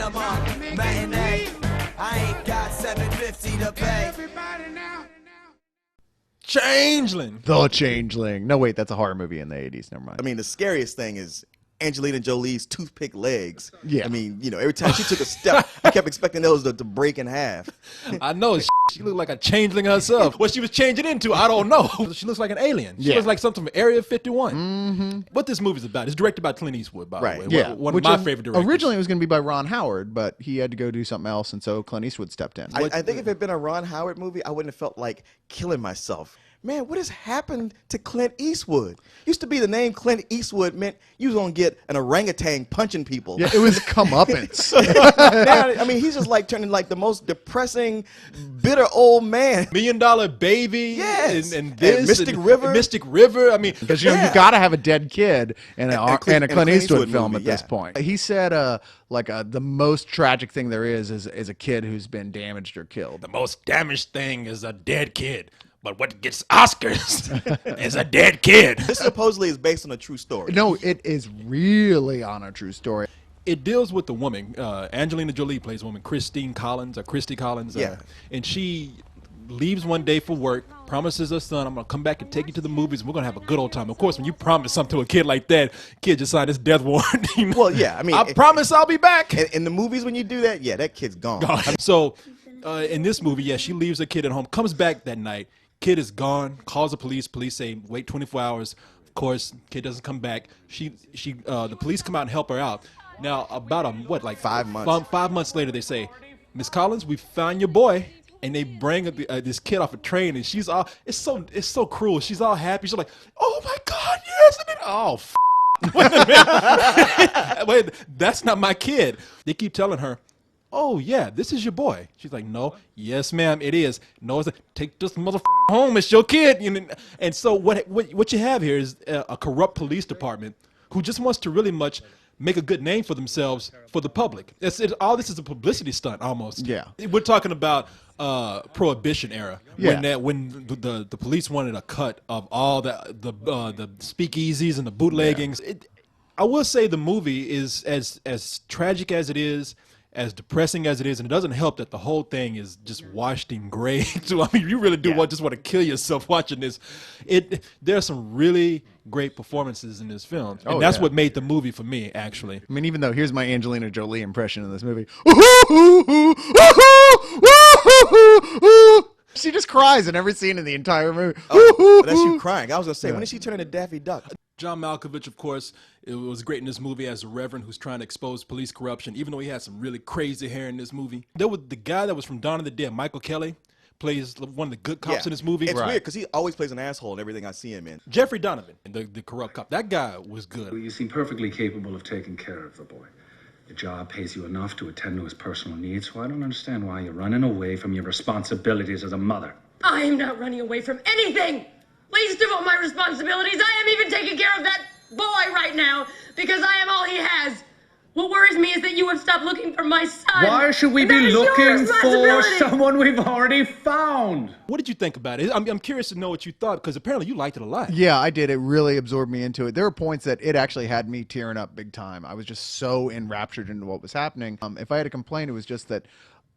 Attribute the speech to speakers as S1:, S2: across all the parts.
S1: cinema matinee. I ain't got $7.50 to pay.
S2: Changeling.
S3: The Changeling. No, wait, that's a horror movie in the 80s. Never mind.
S4: I mean, the scariest thing is Angelina Jolie's toothpick legs.
S3: Yeah.
S4: I mean, you know, every time she took a step, I kept expecting those to break in half.
S2: I know. She looked like a changeling herself. What she was changing into, I don't know. She looks like an alien. She looks like something from Area 51. Mm-hmm. What this movie's about. It's directed by Clint Eastwood, by the way.
S3: Yeah.
S2: One of my favorite directors.
S3: Originally, it was going to be by Ron Howard, but he had to go do something else, and so Clint Eastwood stepped in.
S4: I think if it had been a Ron Howard movie, I wouldn't have felt like killing myself. Man, what has happened to Clint Eastwood? Used to be the name Clint Eastwood meant you was going to get an orangutan punching people.
S3: Yeah, it was comeuppance.
S4: Now, I mean, he's just like turning like the most depressing, bitter old man.
S2: $1 Million Baby.
S4: Yes.
S2: And this.
S4: Mystic River.
S2: Mystic River. I mean,
S3: Because you got to have a dead kid in a Clint Eastwood film
S4: movie,
S3: at this point. He said the most tragic thing there is a kid who's been damaged or killed.
S2: the most damaged thing is a dead kid. But what gets Oscars is a dead kid.
S4: This supposedly is based on a true story.
S3: No, it is really on a true story.
S2: It deals with the woman. Angelina Jolie plays a woman, Christy Collins.
S4: Yeah.
S2: And she leaves one day for work, promises her son, I'm going to come back and take you to the movies. And we're going to have a good old time. Of course, when you promise something to a kid like that, kid just signed his death warrant. You know?
S4: Well, yeah, I mean,
S2: I promise I'll be back.
S4: In the movies, when you do that, yeah, that kid's gone.
S2: So in this movie, she leaves her kid at home, comes back that night. Kid is gone, calls the police. Police say, wait 24 hours. Of course, kid doesn't come back. The police come out and help her out. Now, about
S4: 5 months.
S2: 5 months later, they say, Miss Collins, we found your boy. And they bring this kid off a train, and she's all, it's so cruel. She's all happy. She's like, oh my God, yes. And then, oh, wait a minute. Wait, that's not my kid. They keep telling her, oh yeah, this is your boy. She's like, no, yes ma'am, it is. No, it's take this motherfucker home. It's your kid. And so what you have here is a corrupt police department who just wants to really much make a good name for themselves for the public. All this is a publicity stunt almost.
S3: Yeah,
S2: we're talking about Prohibition era when the police wanted a cut of all the speakeasies and the bootleggings. Yeah. I will say the movie is as tragic as it is, as depressing as it is, and it doesn't help that the whole thing is just washed in gray. So I mean, you really do just want to kill yourself watching this. There are some really great performances in this film, and that's what made the movie for me, actually.
S3: I mean, even though here's my Angelina Jolie impression in this movie. She just cries in every scene in the entire movie.
S4: Oh, that's you crying. I was gonna say, when did she turn into Daffy Duck?
S2: John Malkovich, of course, it was great in this movie as a reverend who's trying to expose police corruption, even though he had some really crazy hair in this movie. There was the guy that was from Dawn of the Dead, Michael Kelly, plays one of the good cops in this movie.
S4: It's weird because he always plays an asshole in everything I see him in.
S2: Jeffrey Donovan, the corrupt cop, that guy was good.
S5: You seem perfectly capable of taking care of the boy. The job pays you enough to attend to his personal needs, so I don't understand why you're running away from your responsibilities as a mother.
S6: I am not running away from anything. Least of all my responsibilities. I am even taking care of that boy right now because I am all he has. What worries me is that you have stopped looking for my son.
S5: Why should we be looking for someone we've already found?
S2: What did you think about it? I'm curious to know what you thought, because apparently you liked it a lot.
S3: Yeah, I did. It really absorbed me into it. There were points that it actually had me tearing up big time. I was just so enraptured into what was happening. If I had a complaint, it was just that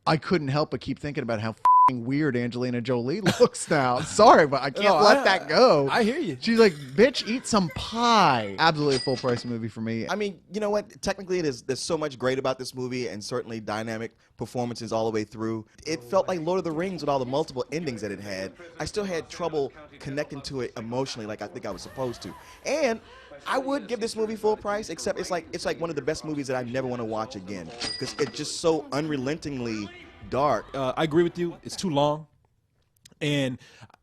S3: I couldn't help but keep thinking about how weird Angelina Jolie looks now. Sorry, but I can't let that go.
S2: I hear you.
S3: She's like, bitch, eat some pie. Absolutely a full price movie for me.
S4: I mean, you know what? Technically, there's so much great about this movie, and certainly dynamic performances all the way through. It felt like Lord of the Rings with all the multiple endings that it had. I still had trouble connecting to it emotionally like I think I was supposed to. And I would give this movie full price, except it's like one of the best movies that I never want to watch again because it's just so unrelentingly dark.
S2: I agree with you. It's too long. And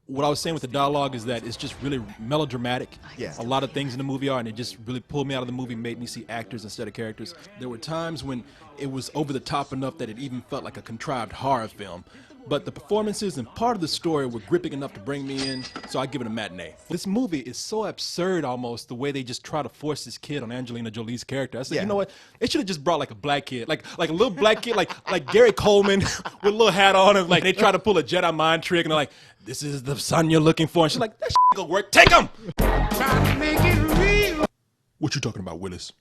S2: what I was saying with the dialogue is that it's just really melodramatic.
S4: Yeah.
S2: A lot of things in the movie are, and it just really pulled me out of the movie, made me see actors instead of characters. There were times when it was over the top enough that it even felt like a contrived horror film. But the performances and part of the story were gripping enough to bring me in, so I give it a matinee. This movie is so absurd almost, the way they just try to force this kid on Angelina Jolie's character. I said, you know what? It should have just brought like a black kid, like a little black kid, like Gary Coleman with a little hat on, and like they try to pull a Jedi mind trick, and they're like, this is the son you're looking for. And she's like, that shit gonna work. Take him!
S1: Trying to make it real.
S2: What you talking about, Willis?